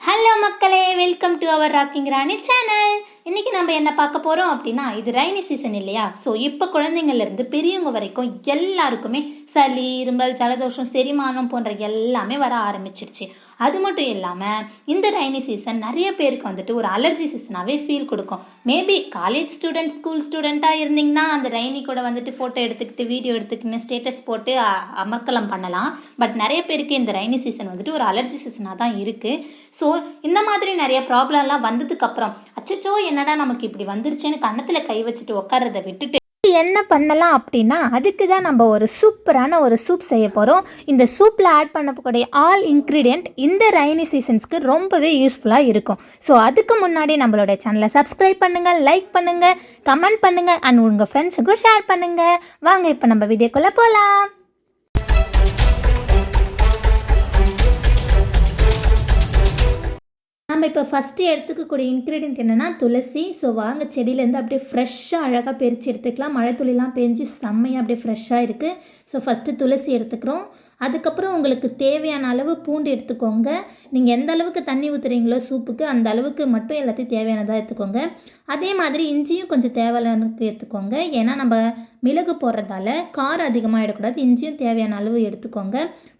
Hello மக்களே, welcome to our rocking Rani channel. இன்றைக்கி நம்ம என்ன பார்க்க போகிறோம் அப்படின்னா, இது ரைனி சீசன் இல்லையா? ஸோ இப்போ குழந்தைங்கள்லேருந்து பெரியவங்க வரைக்கும் எல்லாருக்குமே சளி, இருமல், ஜலதோஷம், செரிமானம் போன்ற எல்லாமே வர ஆரம்பிச்சிருச்சு. அது மட்டும் இல்லாமல் இந்த ரைனி சீசன் நிறைய பேருக்கு வந்துட்டு ஒரு அலர்ஜி சீசனாகவே ஃபீல் கொடுக்கும். மேபி காலேஜ் ஸ்டூடெண்ட், ஸ்கூல் ஸ்டூடெண்ட்டாக இருந்தீங்கன்னா அந்த ரைனி கூட வந்துட்டு ஃபோட்டோ எடுத்துக்கிட்டு வீடியோ எடுத்துக்கிட்டு ஸ்டேட்டஸ் போட்டு அமர்க்கலம் பண்ணலாம். பட் நிறைய பேருக்கு இந்த ரைனி சீசன் வந்துட்டு ஒரு அலர்ஜி சீசனாக தான் இருக்குது. ஸோ இந்த மாதிரி நிறைய ப்ராப்ளம்லாம் வந்ததுக்கப்புறம் அச்சச்சோ என்னடா நமக்கு இப்படி வந்துருச்சுன்னு கன்னத்தில் கை வச்சுட்டு உட்காரதை விட்டுட்டு என்ன பண்ணலாம் அப்படின்னா, அதுக்கு தான் நம்ம ஒரு சூப்பரான ஒரு சூப் செய்ய போகிறோம். இந்த சூப்பில் ஆட் பண்ணக்கூடிய ஆல் இன்க்ரீடியண்ட் இந்த ரைனி சீசன்ஸ்க்கு ரொம்பவே யூஸ்ஃபுல்லாக இருக்கும். ஸோ அதுக்கு முன்னாடி நம்மளோட சேனலை சப்ஸ்கிரைப் பண்ணுங்கள், லைக் பண்ணுங்கள், கமெண்ட் பண்ணுங்கள் அண்ட் உங்கள் ஃப்ரெண்ட்ஸுக்கும் ஷேர் பண்ணுங்கள். வாங்க இப்போ நம்ம வீடியோக்குள்ளே போகலாம். நம்ம இப்போ ஃபஸ்ட்டு எடுத்துக்கக்கூடிய இன்க்ரீடியன்ட் என்னென்னா துளசி. ஸோ வாங்க செடியிலேருந்து அப்படியே ஃப்ரெஷ்ஷாக அழகாக பறித்து எடுத்துக்கலாம். மழை துளிலாம் பெஞ்சு செம்மையாக அப்படியே ஃப்ரெஷ்ஷாக இருக்குது. ஸோ ஃபஸ்ட்டு துளசி எடுத்துக்கிறோம். அதுக்கப்புறம் உங்களுக்கு தேவையான அளவு பூண்டு எடுத்துக்கோங்க. நீங்கள் எந்த அளவுக்கு தண்ணி ஊற்றுறீங்களோ சூப்புக்கு அந்த அளவுக்கு மட்டும் எல்லாத்தையும் தேவையானதாக எடுத்துக்கோங்க. அதே மாதிரி இஞ்சியும் கொஞ்சம் தேவையானதுக்கு எடுத்துக்கோங்க. ஏன்னா நம்ம மிளகு போடுறதால காரம் அதிகமாக எடுக்கக்கூடாது. இஞ்சியும் தேவையான அளவு எடுத்துக்கோங்க.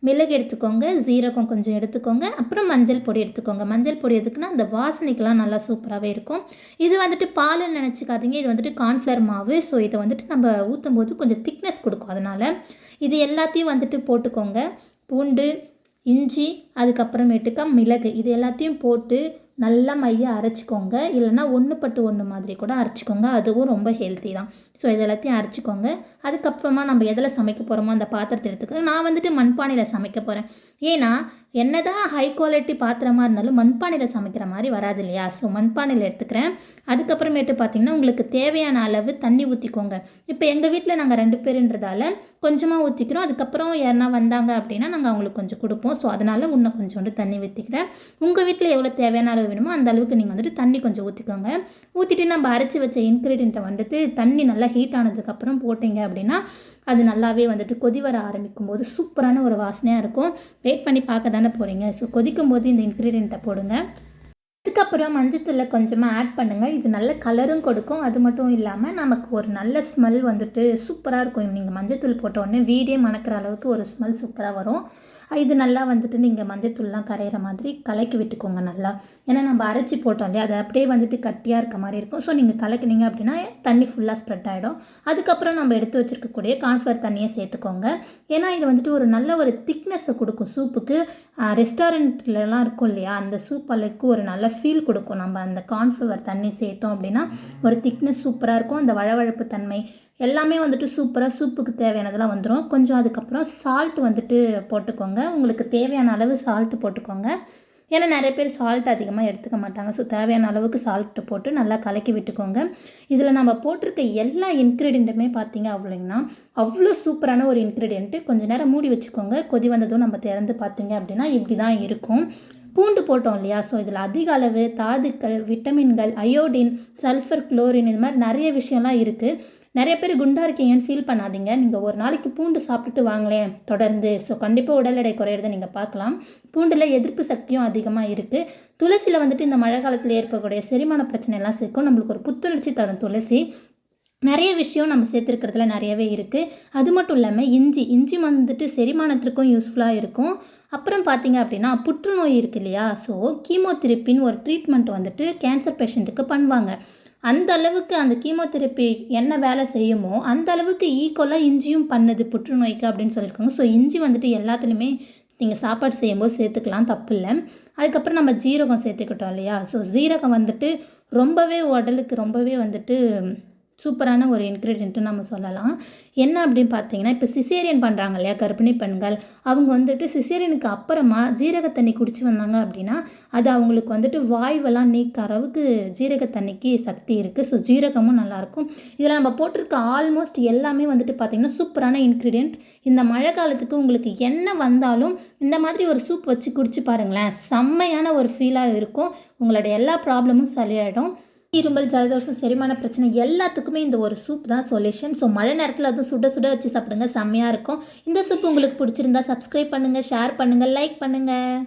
மிளகு எடுத்துக்கோங்க, ஜீரகம் கொஞ்சம் எடுத்துக்கோங்க, அப்புறம் மஞ்சள் பொடி எடுத்துக்கோங்க. மஞ்சள் பொடி எதுக்குன்னா அந்த வாசனைக்கெலாம் நல்லா சூப்பராகவே இருக்கும். இது வந்துட்டு பாலுன்னு நினச்சிக்காதீங்க, இது வந்துட்டு கார்ன்ஃப்ளவர் மாவு. ஸோ இதை வந்துட்டு நம்ம ஊற்றும் போது கொஞ்சம் திக்னஸ் கொடுக்கும். அதனால் இது எல்லாத்தையும் வந்துட்டு போட்டுக்கோங்க. பூண்டு, இஞ்சி, அதுக்கப்புறமேட்டுக்கா மிளகு, இது எல்லாத்தையும் போட்டு நல்லா மையாக அரைச்சிக்கோங்க. இல்லைனா ஒன்று ஒன்று மாதிரி கூட அரைச்சிக்கோங்க, அதுவும் ரொம்ப ஹெல்த்தி தான். ஸோ இது எல்லாத்தையும் அரைச்சிக்கோங்க. அதுக்கப்புறமா நம்ம எதில் சமைக்க போகிறோமோ அந்த பாத்திரத்தை எடுத்துக்க. நான் வந்துட்டு மண்பானையில் சமைக்க போகிறேன். ஏன்னா என்ன தான் ஹை குவாலிட்டி பாத்திரமாக இருந்தாலும் மண்பானையில் சமைக்கிற மாதிரி வராது இல்லையா? ஸோ மண்பானையில் எடுத்துக்கிறேன். அதுக்கப்புறமேட்டு பார்த்திங்கன்னா உங்களுக்கு தேவையான அளவு தண்ணி ஊற்றிக்கோங்க. இப்போ எங்கள் வீட்டில் நாங்கள் 2 பேருன்றதால கொஞ்சமாக ஊற்றிக்கிறோம். அதுக்கப்புறம் யாருனா வந்தாங்க அப்படின்னா நாங்கள் அவங்களுக்கு கொஞ்சம் கொடுப்போம். ஸோ அதனால் இன்னும் கொஞ்சோண்டு தண்ணி ஊற்றிக்கிறேன். உங்கள் வீட்டில் எவ்வளோ தேவையான அளவு வேணுமோ அந்த அளவுக்கு நீங்கள் வந்துட்டு தண்ணி கொஞ்சம் ஊற்றிக்கோங்க. ஊற்றிட்டு நம்ம அரைச்சி வச்ச இன்க்ரீடியண்ட்டை வந்துட்டு தண்ணி நல்லா ஹீட் ஆனதுக்கப்புறம் போட்டிங்க அப்படின்னா அது நல்லாவே வந்துட்டு கொதி வர ஆரம்பிக்கும் போது சூப்பரான ஒரு வாசனையாக இருக்கும். வெயிட் பண்ணி பார்க்க தானே போகிறீங்க. ஸோ கொதிக்கும் போது இந்த இன்க்ரீடியண்ட்டை போடுங்க. அதுக்கப்புறம் மஞ்சத்தூளை கொஞ்சமாக ஆட் பண்ணுங்கள். இது நல்ல கலரும் கொடுக்கும். அது மட்டும் இல்லாமல் நமக்கு ஒரு நல்ல ஸ்மெல் வந்துட்டு சூப்பராக இருக்கும். நீங்கள் மஞ்சத்தூள் போட்ட உடனே வீடே மணக்கிற அளவுக்கு ஒரு ஸ்மெல் சூப்பராக வரும். இது நல்லா வந்துட்டு நீங்கள் மஞ்சத்தூள்லாம் கரையிற மாதிரி கலக்கி விட்டுக்கோங்க நல்லா. ஏன்னா நம்ம அரைச்சி போட்டோம் இல்லையா, அது அப்படியே வந்துட்டு கட்டியாக இருக்க மாதிரி இருக்கும். ஸோ நீங்கள் கலக்கினீங்க அப்படின்னா தண்ணி ஃபுல்லாக ஸ்ப்ரெட் ஆகிடும். அதுக்கப்புறம் நம்ம எடுத்து வச்சுருக்கக்கூடிய கார்ன்ஃப்ளவர் தண்ணியை சேர்த்துக்கோங்க. ஏன்னா இது வந்துட்டு ஒரு நல்ல ஒரு திக்னஸை கொடுக்கும் சூப்புக்கு. ரெஸ்டாரண்ட்லலாம் இருக்கும் இல்லையா, அந்த சூப் அளவுக்கு ஒரு நல்ல ஃபீல் கொடுக்கும். நம்ம அந்த கார்ன்ஃப்ளவர் தண்ணி சேர்த்தோம் அப்படின்னா ஒரு திக்னஸ் சூப்பராக இருக்கும். அந்த வழவழப்பு தன்மை எல்லாமே வந்துட்டு சூப்பராக சூப்புக்கு தேவையானதெல்லாம் வந்துடும். கொஞ்சம் அதுக்கப்புறம் சால்ட் வந்துட்டு போட்டுக்கோங்க. உங்களுக்கு தேவையான அளவு சால்ட்டு போட்டுக்கோங்க. ஏன்னா நிறைய பேர் சால்ட் அதிகமாக எடுத்துக்க மாட்டாங்க. ஸோ தேவையான அளவுக்கு சால்ட்டு போட்டு நல்லா கலக்கி விட்டுக்கோங்க. இதில் நம்ம போட்டிருக்க எல்லா இன்க்ரீடியண்ட்டுமே பார்த்தீங்க அப்படின்னா அவ்வளோ சூப்பரான ஒரு இன்க்ரீடியண்ட்டு. கொஞ்சம் நேரம் மூடி வச்சுக்கோங்க. கொதி வந்ததும் நம்ம திறந்து பார்த்தீங்க அப்படின்னா இப்படி தான் இருக்கும். பூண்டு போட்டோம் இல்லையா, ஸோ இதில் அதிக அளவு தாதுக்கள், விட்டமின்கள், அயோடின், சல்ஃபர், குளோரின், இது மாதிரி நிறைய விஷயம்லாம் இருக்குது. நிறைய பேர் குண்டாக இருக்கீங்கன்னு ஃபீல் பண்ணாதீங்க. நீங்கள் ஒரு நாளைக்கு பூண்டு சாப்பிட்டுட்டு வாங்களேன் தொடர்ந்து. ஸோ கண்டிப்பாக உடல் எடை குறையிறதை நீங்கள் பார்க்கலாம். பூண்டில் எதிர்ப்பு சக்தியும் அதிகமாக இருக்குது. துளசியில் வந்துட்டு இந்த மழை காலத்தில் ஏற்படக்கூடிய செரிமான பிரச்சனைலாம் சேர்க்கும். நம்மளுக்கு ஒரு புத்துணர்ச்சி தரும் துளசி. நிறைய விஷயம் நம்ம சேர்த்துருக்கிறதுல நிறையவே இருக்குது. அது மட்டும் இல்லாமல் இஞ்சி வந்துட்டு செரிமானத்திற்கும் யூஸ்ஃபுல்லாக இருக்கும். அப்புறம் பார்த்தீங்க அப்படின்னா புற்றுநோய் இருக்குது இல்லையா, ஸோ கீமோதெரப்பின்னு ஒரு ட்ரீட்மெண்ட் வந்துட்டு கேன்சர் பேஷண்ட்டுக்கு பண்ணுவாங்க. அந்த அளவுக்கு அந்த கீமோதெரப்பி என்ன வேலை செய்யுமோ அந்த அளவுக்கு ஈக்குவலாக இஞ்சியும் பண்ணுது புற்றுநோய்க்கு அப்படின்னு சொல்லியிருக்காங்க. ஸோ இஞ்சி வந்துட்டு எல்லாத்துலேயுமே நீங்கள் சாப்பாடு செய்யும்போது சேர்த்துக்கலாம், தப்பு இல்லை. அதுக்கப்புறம் நம்ம ஜீரகம் சேர்த்துக்கிட்டோம் இல்லையா, ஸோ ஜீரகம் வந்துட்டு ரொம்பவே உடலுக்கு ரொம்பவே வந்துட்டு சூப்பரான ஒரு இன்க்ரீடியண்ட்டு நம்ம சொல்லலாம். என்ன அப்படின்னு பார்த்தீங்கன்னா, இப்போ சிசேரியன் பண்ணுறாங்க இல்லையா கர்ப்பிணி பெண்கள், அவங்க வந்துட்டு சிசேரியனுக்கு அப்புறமா ஜீரக தண்ணி குடிச்சு வந்தாங்க அப்படின்னா அது அவங்களுக்கு வந்துட்டு வாய்வெல்லாம் நீக்க அளவுக்கு ஜீரக தண்ணிக்கு சக்தி இருக்குது. ஸோ ஜீரகமும் நல்லாயிருக்கும். இதில் நம்ம போட்டிருக்க ஆல்மோஸ்ட் எல்லாமே வந்துட்டு பார்த்திங்கன்னா சூப்பரான இன்க்ரீடியண்ட். இந்த மழை காலத்துக்கு உங்களுக்கு என்ன வந்தாலும் இந்த மாதிரி ஒரு சூப் வச்சு குடிச்சு பாருங்களேன், செம்மையான ஒரு ஃபீலாக இருக்கும். உங்களோட எல்லா ப்ராப்ளமும் சரியாயிடும். இருமல், ஜலதோஷம், செரிமான பிரச்சனை எல்லாத்துக்குமே இந்த ஒரு சூப் தான் சொல்யூஷன். ஸோ மழை நேரத்தில் அதுவும் சுட சுட வச்சு சாப்பிடுங்க, செம்மையாக இருக்கும். இந்த சூப் உங்களுக்கு பிடிச்சிருந்தா சப்ஸ்கிரைப் பண்ணுங்கள், ஷேர் பண்ணுங்கள், லைக் பண்ணுங்கள்.